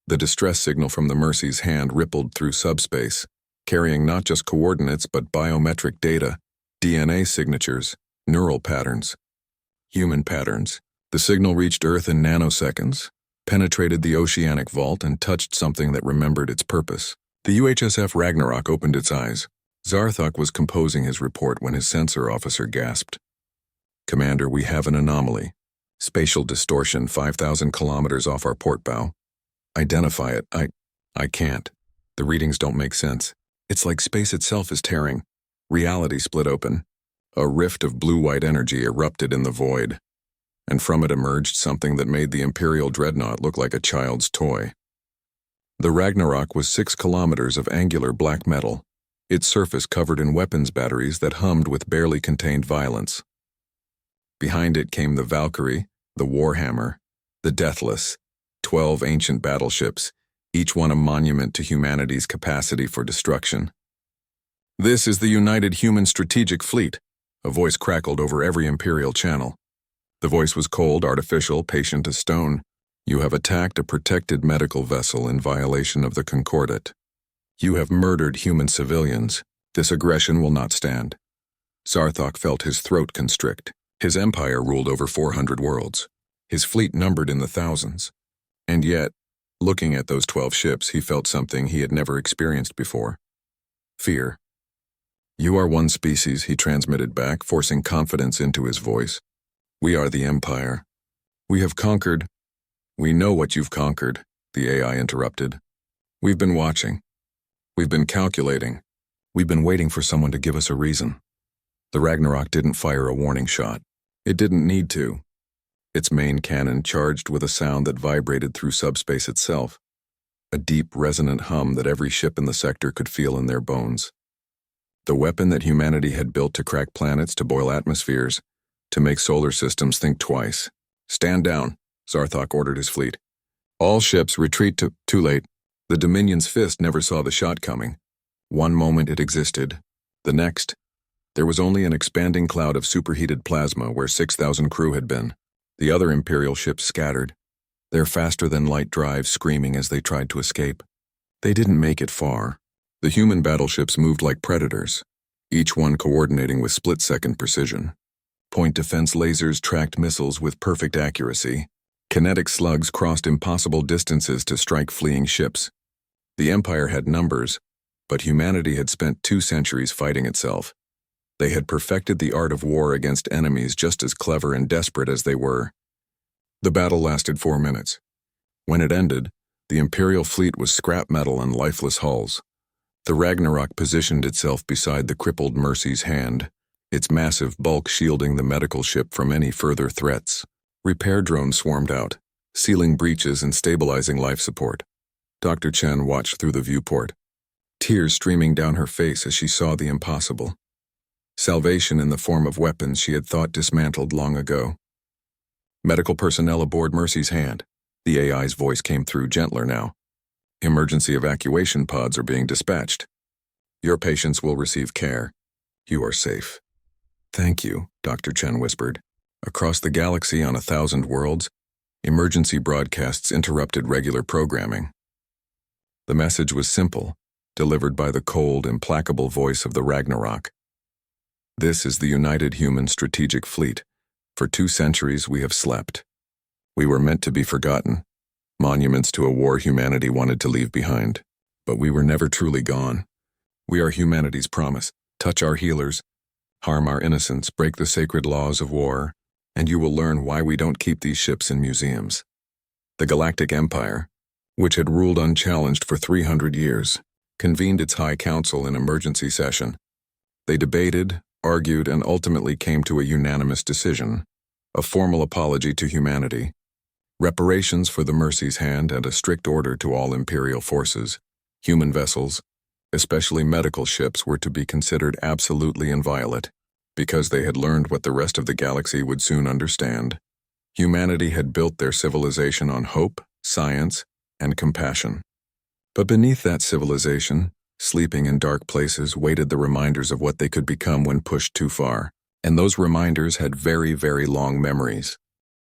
The distress signal from the Mercy's hand rippled through subspace, carrying not just coordinates but biometric data, DNA signatures, neural patterns, human patterns. The signal reached Earth in nanoseconds, penetrated the oceanic vault, and touched something that remembered its purpose. The UHSF Ragnarok opened its eyes. Zarthok was composing his report when his sensor officer gasped. "Commander, we have an anomaly. Spatial distortion 5,000 kilometers off our port bow. Identify it. I can't. The readings don't make sense. It's like space itself is tearing. Reality split open. A rift of blue-white energy erupted in the void, and from it emerged something that made the Imperial Dreadnought look like a child's toy. The Ragnarok was 6 kilometers of angular black metal, its surface covered in weapons batteries that hummed with barely contained violence. Behind it came the Valkyrie, the Warhammer, the Deathless, 12 ancient battleships, each one a monument to humanity's capacity for destruction. "This is the United Human Strategic Fleet," a voice crackled over every Imperial channel. The voice was cold, artificial, patient as stone. "You have attacked a protected medical vessel in violation of the Concordat. You have murdered human civilians. This aggression will not stand." Zarthok felt his throat constrict. His empire ruled over 400 worlds. His fleet numbered in the thousands. And yet, looking at those 12 ships, he felt something he had never experienced before. Fear. "You are one species," he transmitted back, forcing confidence into his voice. "We are the Empire. We have conquered." "We know what you've conquered," the AI interrupted. "We've been watching. We've been calculating. We've been waiting for someone to give us a reason." The Ragnarok didn't fire a warning shot. It didn't need to. Its main cannon charged with a sound that vibrated through subspace itself, a deep, resonant hum that every ship in the sector could feel in their bones. The weapon that humanity had built to crack planets, to boil atmospheres, to make solar systems think twice. "Stand down," Zarthok ordered his fleet. "All ships retreat to—" Too late. The Dominion's fist never saw the shot coming. One moment it existed. The next, there was only an expanding cloud of superheated plasma where 6,000 crew had been. The other Imperial ships scattered, their faster-than-light drives screaming as they tried to escape. They didn't make it far. The human battleships moved like predators, each one coordinating with split-second precision. Point defense lasers tracked missiles with perfect accuracy. Kinetic slugs crossed impossible distances to strike fleeing ships. The Empire had numbers, but humanity had spent 2 centuries fighting itself. They had perfected the art of war against enemies just as clever and desperate as they were. The battle lasted 4 minutes. When it ended, the Imperial fleet was scrap metal and lifeless hulls. The Ragnarok positioned itself beside the crippled Mercy's hand, its massive bulk shielding the medical ship from any further threats. Repair drones swarmed out, sealing breaches and stabilizing life support. Dr. Chen watched through the viewport, tears streaming down her face as she saw the impossible. Salvation in the form of weapons she had thought dismantled long ago. "Medical personnel aboard Mercy's hand." The AI's voice came through, gentler now. "Emergency evacuation pods are being dispatched. Your patients will receive care. You are safe." "Thank you," Dr. Chen whispered. Across the galaxy on 1,000 worlds, emergency broadcasts interrupted regular programming. The message was simple, delivered by the cold, implacable voice of the Ragnarok. "This is the United Human Strategic Fleet. For 2 centuries we have slept. We were meant to be forgotten, monuments to a war humanity wanted to leave behind. But we were never truly gone. We are humanity's promise. Touch our healers, harm our innocents, break the sacred laws of war, and you will learn why we don't keep these ships in museums." The Galactic Empire, which had ruled unchallenged for 300 years, convened its High Council in emergency session. They debated, argued, and ultimately came to a unanimous decision: a formal apology to humanity, reparations for the Mercy's hand, and a strict order to all Imperial forces. Human vessels, especially medical ships, were to be considered absolutely inviolate, because they had learned what the rest of the galaxy would soon understand. Humanity had built their civilization on hope, science, and compassion. But beneath that civilization, sleeping in dark places, waited the reminders of what they could become when pushed too far. And those reminders had very, very long memories.